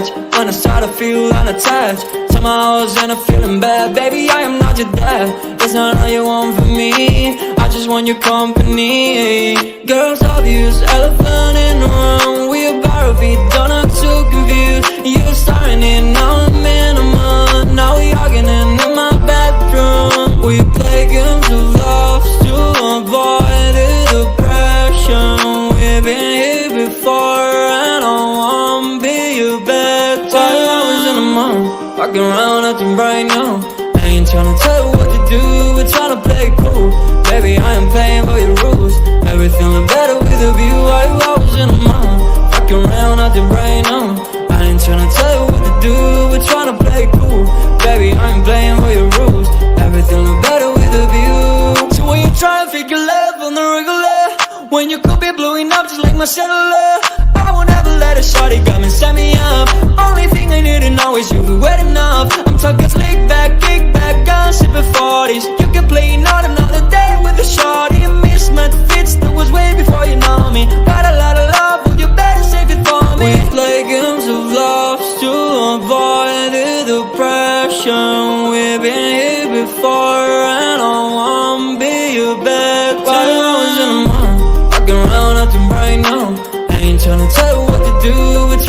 scratch. When I start to feel unattached, somehow I was in a feeling bad. Baby, I am not your dad. That's not all you want from me. I just want your company. Girls obvious, elephant in the room. We about to be done, not too confused. You're starting it, now I'm in a mood. Now we arguing in my bedroom. We play games of love to avoid the depression. We've been here before and I won't be your bed. While I was in the mood, walking around acting brand new. I ain't tryna tell you what to do, we're tryna play cool. Baby, I am playing by your rules. Everything look better with a view. While I was in the mood, walking around acting brand new. I ain't tryna tell you what to do, we're tryna play cool. Baby, I ain't playing by your rules. Everything look better with a view. So when you try and figure love on the regular, when you could be blowing up just like my cellular, I won't ever let a shawty come and set me up. Only thing I need to know is you be wet enough. I'm talking slick back, kick back, gun sipping 40s. You can play another day with a shawty. A mismatch fits that was way before you know me. Got a lot of love, but you better save it for me. We play games of love to avoid the depression. We've been here before and I won't be your bed. While I was in the mood, walking around acting brand new. I ain't tryna tell you what to do, we're